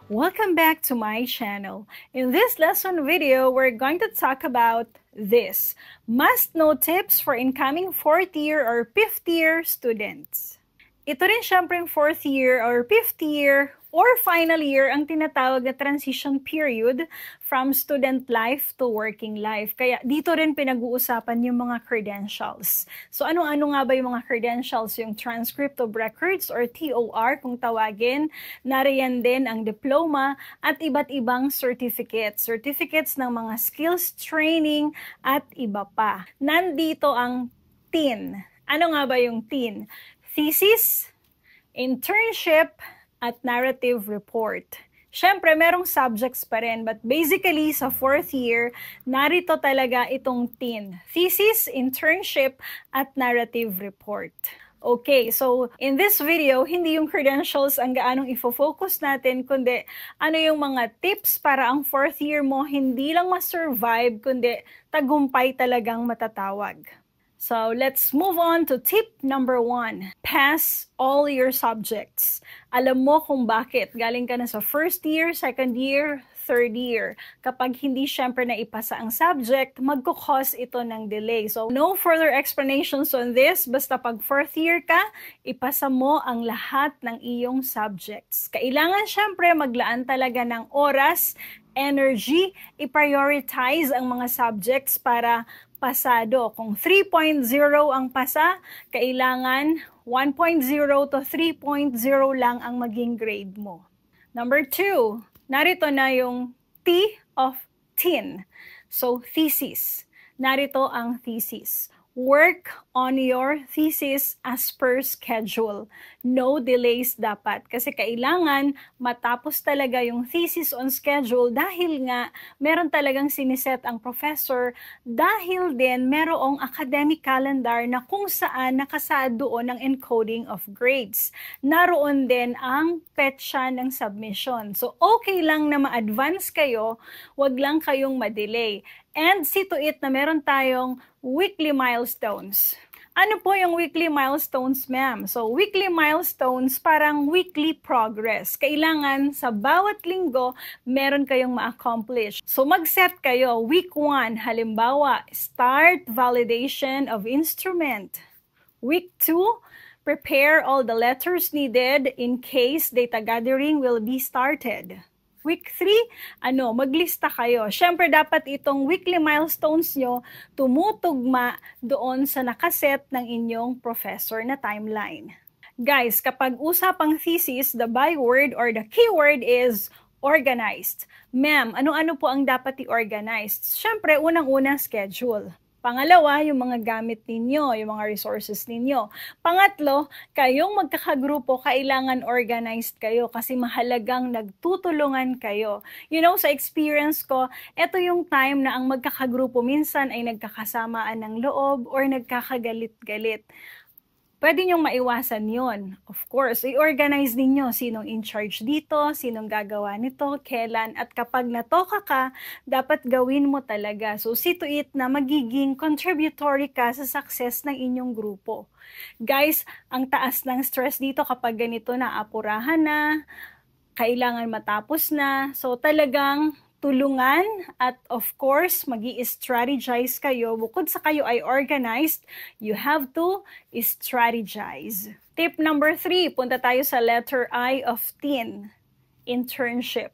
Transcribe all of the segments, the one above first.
Welcome back to my channel. In this lesson video, we're going to talk about this. Must-know tips for incoming 4th year or 5th year students. Ito rin syempre yung 4th year or 5th year or final year ang tinatawag na transition period from student life to working life. Kaya dito rin pinag-uusapan yung mga credentials. So ano-ano nga ba yung mga credentials? Yung transcript of records or TOR kung tawagin. Nariyan din ang diploma at iba't ibang certificates. Certificates ng mga skills training at iba pa. Nandito ang TIN. Ano nga ba yung TIN? Thesis, internship, at narrative report. Siyempre, merong subjects pa rin, but basically, sa 4th year, narito talaga itong TIN. Thesis, internship, at narrative report. Okay, so in this video, hindi yung credentials ang gaanong ifo-focus natin, kundi ano yung mga tips para ang 4th year mo hindi lang ma-survive, kundi tagumpay talagang matatawag. So, let's move on to tip number 1. Pass all your subjects. Alam mo kung bakit. Galing ka na sa 1st year, 2nd year, 3rd year. Kapag hindi syempre na ipasa ang subject, magkukause ito ng delay. So, no further explanations on this. Basta pag 4th year ka, ipasa mo ang lahat ng iyong subjects. Kailangan syempre maglaan talaga ng oras, energy, i-prioritize ang mga subjects para pasado. Kung 3.0 ang pasa, kailangan 1.0 to 3.0 lang ang maging grade mo. Number 2, narito na yung T of TIN. So, thesis. Narito ang thesis. Work on your thesis as per schedule. No delays dapat. Kasi kailangan matapos talaga yung thesis on schedule dahil nga meron talagang siniset ang professor dahil din merong academic calendar na kung saan nakasaad doon ang encoding of grades. Naroon din ang petsa ng submission. So okay lang na ma-advance kayo, wag lang kayong ma-delay. And see to it na meron tayong weekly milestones. Ano po yung weekly milestones, ma'am? So, weekly milestones parang weekly progress. Kailangan sa bawat linggo, meron kayong ma-accomplish. So, mag-set kayo. Week 1, halimbawa, start validation of instrument. Week 2, prepare all the letters needed in case data gathering will be started. Week 3, maglista kayo. Siyempre, dapat itong weekly milestones nyo tumutugma doon sa nakaset ng inyong professor na timeline. Guys, kapag usapang thesis, the byword or the keyword is organized. Ma'am, ano-ano po ang dapat i-organized? Siyempre, unang-una, schedule. Pangalawa, yung mga gamit ninyo, yung mga resources ninyo. Pangatlo, kayong magkakagrupo, kailangan organized kayo kasi mahalagang nagtutulungan kayo. You know, sa experience ko, ito yung time na ang magkakagrupo minsan ay nagkakasamaan ng loob or nagkakagalit-galit. Pwede niyong maiwasan yon. Of course, i-organize ninyo sinong in charge dito, sinong gagawa nito, kailan, at kapag natoka ka, dapat gawin mo talaga. So, see to it na magiging contributory ka sa success ng inyong grupo. Guys, ang taas ng stress dito kapag ganito na, apurahan na, kailangan matapos na. So, talagang tulungan at of course, magi-strategize kayo. Bukod sa kayo ay organized, you have to strategize. Tip number 3, punta tayo sa letter I of TIN, internship.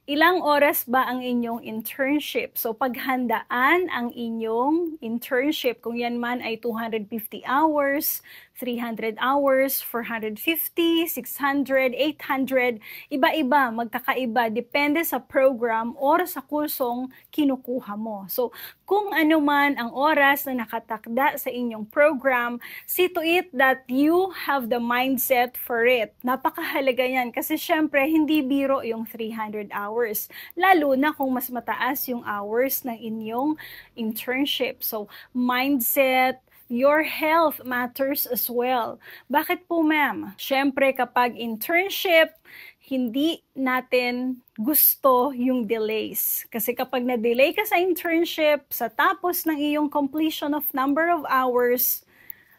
Ilang oras ba ang inyong internship? So, paghandaan ang inyong internship, kung yan man ay 250 hours, 300 hours, 450, 600, 800, iba-iba, magkakaiba, depende sa program or sa kursong kinukuha mo. So, kung ano man ang oras na nakatakda sa inyong program, see to it that you have the mindset for it. Napakahalaga yan kasi syempre, hindi biro yung 300 hours. Lalo na kung mas mataas yung hours ng inyong internship. So, mindset, your health matters as well. Bakit po, ma'am? Siyempre, kapag internship, hindi natin gusto yung delays. Kasi kapag na-delay ka sa internship, sa tapos ng iyong completion of number of hours,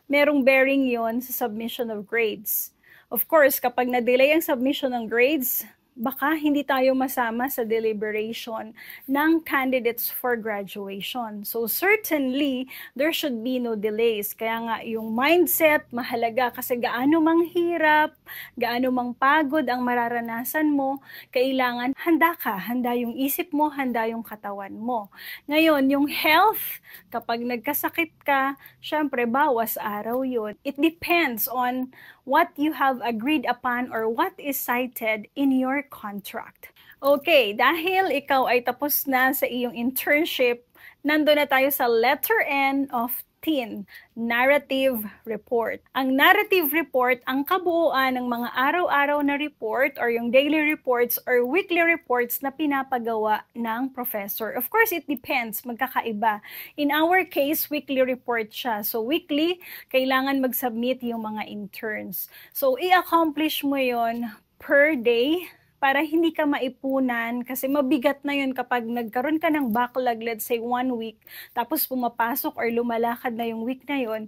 merong bearing yon sa submission of grades. Of course, kapag na-delay ang submission ng grades, baka hindi tayo masama sa deliberation ng candidates for graduation. So certainly, there should be no delays. Kaya nga yung mindset mahalaga kasi gaano mang hirap, gaano mang pagod ang mararanasan mo, kailangan handa ka, handa yung isip mo, handa yung katawan mo. Ngayon, yung health, kapag nagkasakit ka, syempre bawas araw yun. It depends on what you have agreed upon or what is cited in your contract. Okay, dahil ikaw ay tapos na sa iyong internship, nandun na tayo sa letter N of TIN, Narrative Report. Ang narrative report, ang kabuuan ng mga araw-araw na report or yung daily reports or weekly reports na pinapagawa ng professor. Of course, it depends, magkakaiba. In our case, weekly report siya. So weekly, kailangan mag-submit yung mga interns. So i-accomplish mo yon per day, para hindi ka maipunan kasi mabigat na yun kapag nagkaroon ka ng backlog, let's say 1 week, tapos pumapasok or lumalakad na yung week na yun,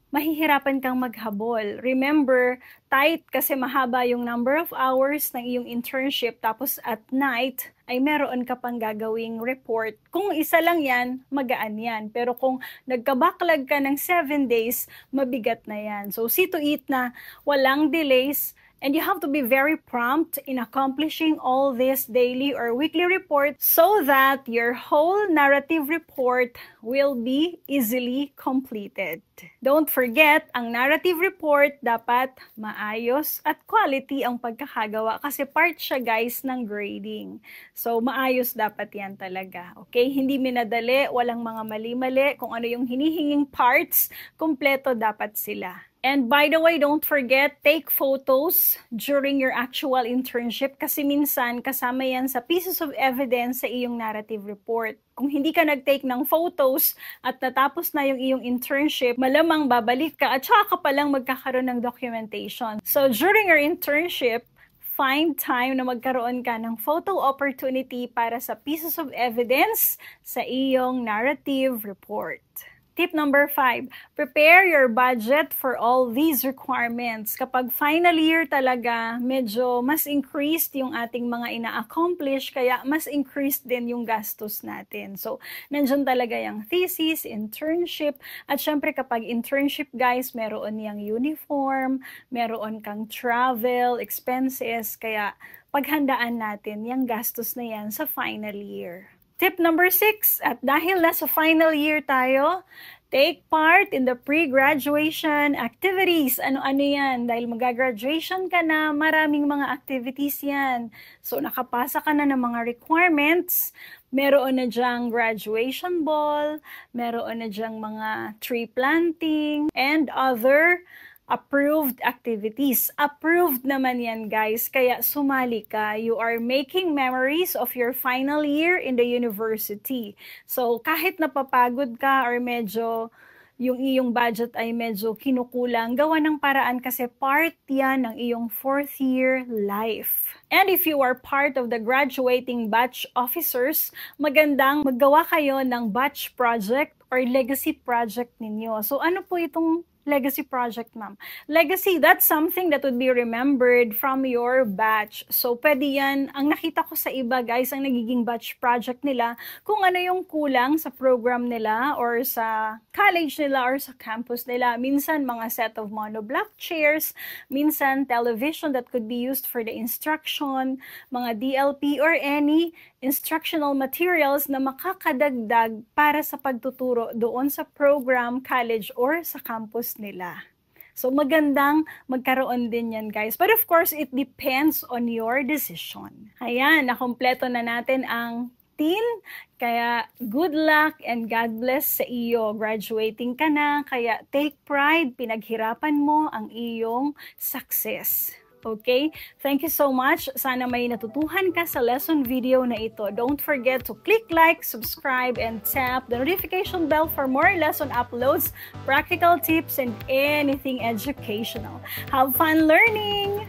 mahihirapan kang maghabol. Remember, tight kasi mahaba yung number of hours ng iyong internship, tapos at night ay meron ka pang gagawing report. Kung isa lang yan, magaan yan. Pero kung nagka-backlog ka ng 7 days, mabigat na yan. So see to it na walang delays. And you have to be very prompt in accomplishing all this daily or weekly reports so that your whole narrative report will be easily completed. Don't forget, ang narrative report dapat maayos at quality ang pagkakagawa kasi part siya guys ng grading. So maayos dapat yan talaga. Okay? Hindi minadali, walang mga mali-mali. Kung ano yung hinihinging parts, kumpleto dapat sila. And by the way, don't forget, take photos during your actual internship kasi minsan kasama yan sa pieces of evidence sa iyong narrative report. Kung hindi ka nag-take ng photos at natapos na yung iyong internship, malamang babalik ka at saka ka palang magkakaroon ng documentation. So during your internship, find time na magkaroon ka ng photo opportunity para sa pieces of evidence sa iyong narrative report. Tip number 5, prepare your budget for all these requirements. Kapag final year talaga, medyo mas increased yung ating mga ina-accomplish, kaya mas increased din yung gastos natin. So, nandyan talaga yung thesis, internship, at syempre kapag internship guys, meron yung uniform, meron kang travel, expenses, kaya paghandaan natin yung gastos na yan sa final year. Tip number 6, at dahil nasa final year tayo, take part in the pre-graduation activities. Ano-ano yan? Dahil mag-graduation ka na, maraming mga activities yan. So, nakapasa ka na ng mga requirements. Meron na dyang graduation ball, meron na dyang mga tree planting, and other approved activities. Approved naman yan guys, kaya sumali ka. You are making memories of your final year in the university. So kahit napapagod ka or medyo yung iyong budget ay medyo kinukulang, gawa ng paraan kasi part yan ng iyong 4th year life. And if you are part of the graduating batch officers, magandang maggawa kayo ng batch project or legacy project ninyo. So ano po itong legacy project, ma'am? Legacy, that's something that would be remembered from your batch. So, pwede yan. Ang nakita ko sa iba, guys, ang nagiging batch project nila, kung ano yung kulang sa program nila or sa college nila or sa campus nila. Minsan, mga set of monoblock chairs. Minsan, television that could be used for the instruction, mga DLP or any instructional materials na makakadagdag para sa pagtuturo doon sa program, college, or sa campus nila. So, magandang magkaroon din yan, guys. But of course, it depends on your decision. Ayan, nakompleto na natin ang tin. Kaya, good luck and God bless sa iyo. Graduating ka na, kaya take pride, pinaghirapan mo ang iyong success. Okay? Thank you so much. Sana may natutuhan ka sa lesson video na ito. Don't forget to click like, subscribe, and tap the notification bell for more lesson uploads, practical tips, and anything educational. Have fun learning!